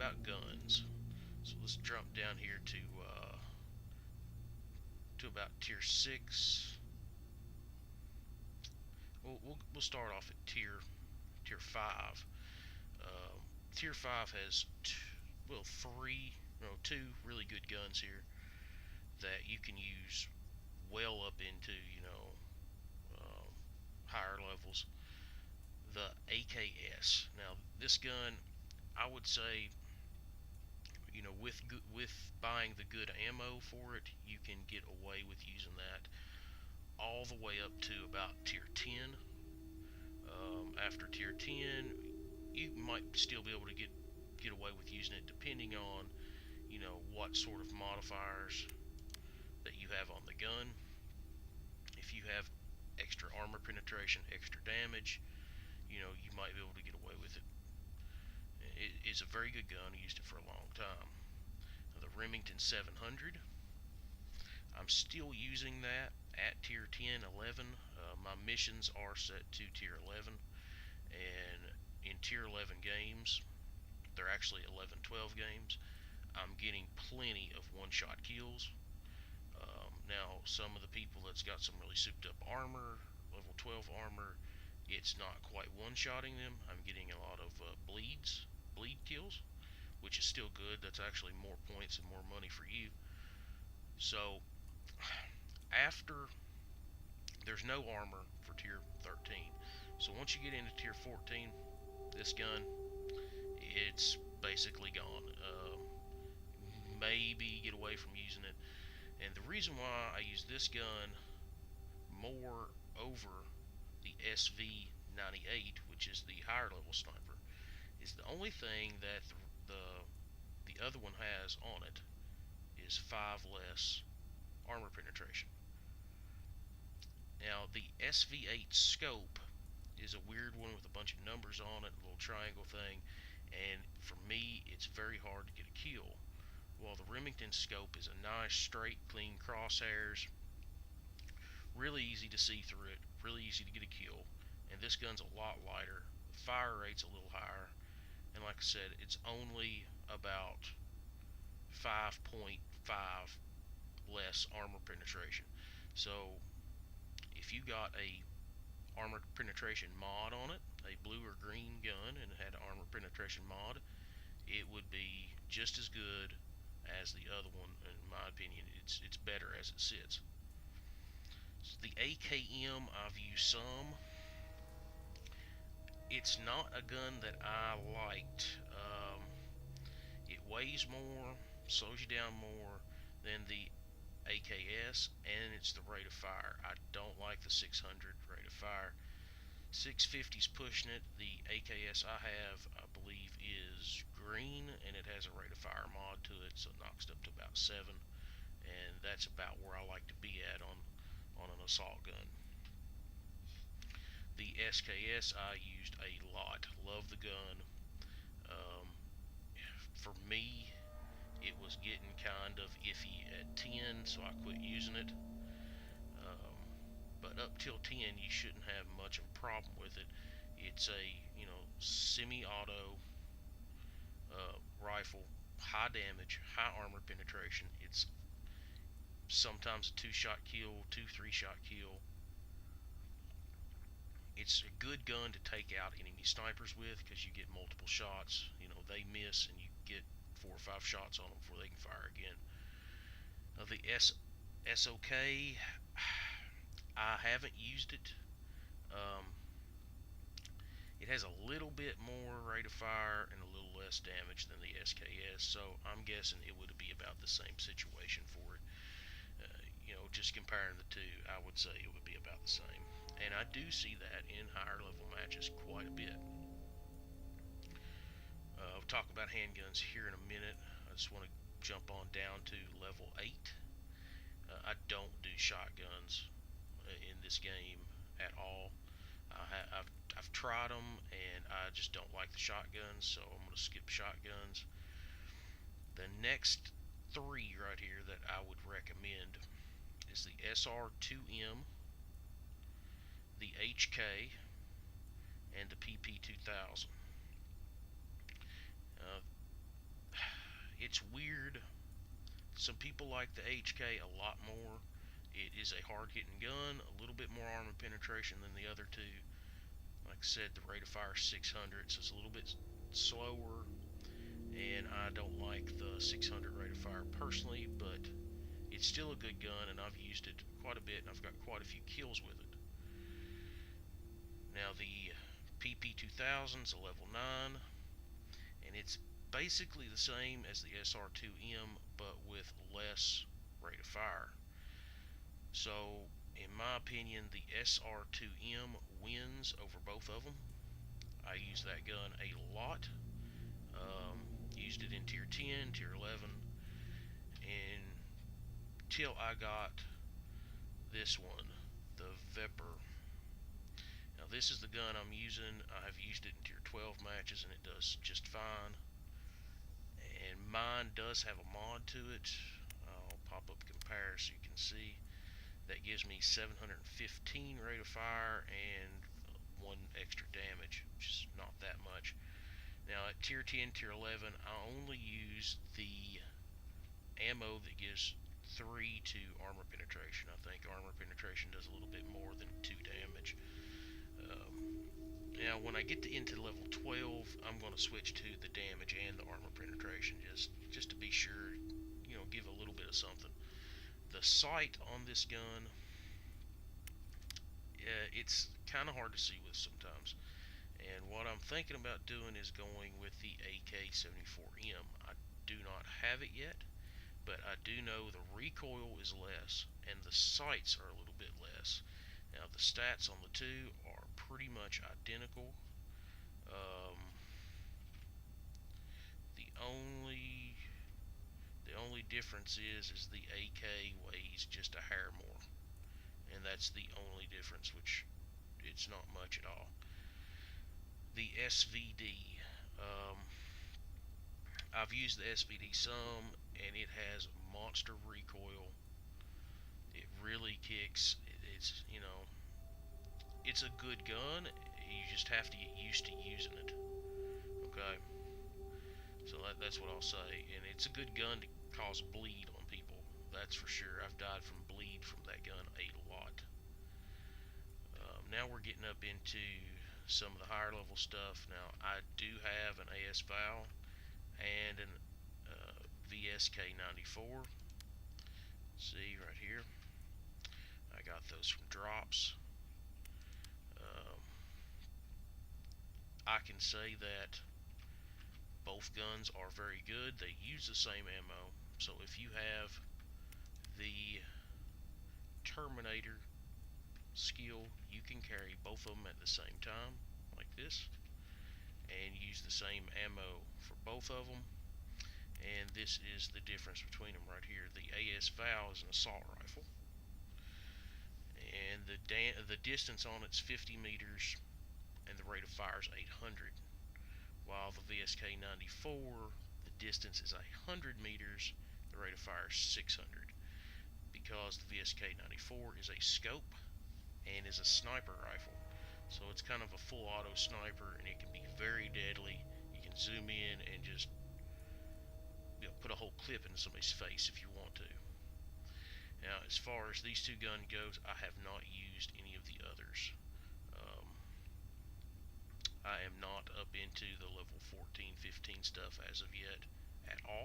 about guns. So let's jump down here to about tier 6. We'll start off at tier 5. Um, tier 5 has two really good guns here that you can use well up into higher levels. The AKS. Now this gun, I would say, with buying the good ammo for it, you can get away with using that all the way up to about tier 10. After tier 10, you might still be able to get away with using it, depending on what sort of modifiers that you have on the gun. If you have extra armor penetration, extra damage, you might be able to get away with it. It's a very good gun. I used it for a long time. The Remington 700. I'm still using that at tier 10, 11. My missions are set to tier 11, and in tier 11 games, they're actually 11-12 games, I'm getting plenty of one-shot kills. Now, some of the people that's got some really souped up armor, level 12 armor, it's not quite one-shotting them. I'm getting a lot of bleed kills, which is still good. That's actually more points and more money for you. So after, there's no armor for tier 13. So once you get into tier 14, this gun, it's basically gone. Maybe get away from using it. And the reason why I use this gun more over the SV98, which is the higher level sniper, is the only thing that the other one has on it is 5 less armor penetration. Now the SV8 scope is a weird one with a bunch of numbers on it, a little triangle thing, and for me it's very hard to get a kill. While the Remington scope is a nice straight clean crosshairs, really easy to see through it, really easy to get a kill, and this gun's a lot lighter, the fire rate's a little higher, and like I said, it's only about 5.5 less armor penetration. So if you got a armor penetration mod on it, a blue or green gun, and it had an armor penetration mod, it would be just as good as the other one. In my opinion, it's better as it sits. So the AKM, I've used some. It's not a gun that I liked. It weighs more, slows you down more than the AKS, and it's the rate of fire. I don't like the 600 rate of fire. 650's pushing it. The AKS I have, I believe, is green, and it has a rate of fire mod to it, so it knocks it up to about 7, and that's about where I like to be at on an assault gun. The SKS I used a lot. Love the gun. For me, it was getting kind of iffy at 10, so I quit using it. But up till 10, you shouldn't have much of a problem with it. It's a semi-auto rifle, high damage, high armor penetration. It's sometimes a 2-shot kill, 2-3-shot kill. It's a good gun to take out enemy snipers with because you get multiple shots. They miss and you get 4 or 5 shots on them before they can fire again. The SOK, I haven't used it. It has a little bit more rate of fire and a little less damage than the SKS, so I'm guessing it would be about the same situation for it. Just comparing the two, I would say it would be about the same. And I do see that in higher level matches quite a bit. We'll talk about handguns here in a minute. I just want to jump on down to level 8. I don't do shotguns in this game at all. I've tried them, and I just don't like the shotguns, so I'm going to skip shotguns. The next 3 right here that I would recommend is the SR2M, the HK, and the PP2000. It's weird. Some people like the HK a lot more. It is a hard-hitting gun, a little bit more armor penetration than the other two. Like I said, the rate of fire is 600, so it's a little bit slower, and I don't like the 600 rate of fire personally, but it's still a good gun, and I've used it quite a bit, and I've got quite a few kills with it. Now the PP2000 is a level 9, and it's basically the same as the SR2M, but with less rate of fire. So, in my opinion, the SR2M wins over both of them. I use that gun a lot. Used it in Tier 10, Tier 11, until I got this one, the Viper. Now, this is the gun I'm using. I've used it in Tier 12 matches, and it does just fine. And mine does have a mod to it. I'll pop up compare so you can see. That gives me 715 rate of fire and 1 extra damage, which is not that much. Now at Tier 10, Tier 11, I only use the ammo that gives 3 to armor penetration. I think armor penetration does a little bit more than 2 damage. Now when I get into level 12, I'm going to switch to the damage and the armor penetration, just to be sure, give a little bit of something. The sight on this gun, it's kind of hard to see with sometimes. And what I'm thinking about doing is going with the AK-74M. I do not have it yet, but I do know the recoil is less, and the sights are a little bit less. Now the stats on the two are pretty much identical. The only difference is the AK weighs just a hair more, and that's the only difference, which it's not much at all. The SVD, I've used the SVD some, and it has monster recoil. It really kicks. It's a good gun. You just have to get used to using it. Okay, so that's what I'll say. And it's a good gun to cause bleed on people. That's for sure. I've died from bleed from that gun a lot. Now we're getting up into some of the higher level stuff. Now I do have an AS-val and an VSK94. See right here, I got those from drops. I can say that both guns are very good. They use the same ammo, so if you have the Terminator skill, you can carry both of them at the same time, like this, and use the same ammo for both of them. And this is the difference between them right here. The AS-val is an assault rifle, and the distance on it's 50 meters, and the rate of fire is 800. While the VSK94, the distance is 100 meters, the rate of fire is 600. Because the VSK94 is a scope and is a sniper rifle, so it's kind of a full auto sniper, and it can be very deadly. You can zoom in and just put a whole clip into somebody's face if you want to. Now, as far as these two guns goes, I have not used any of the others. I am not up into the level 14, 15 stuff as of yet at all.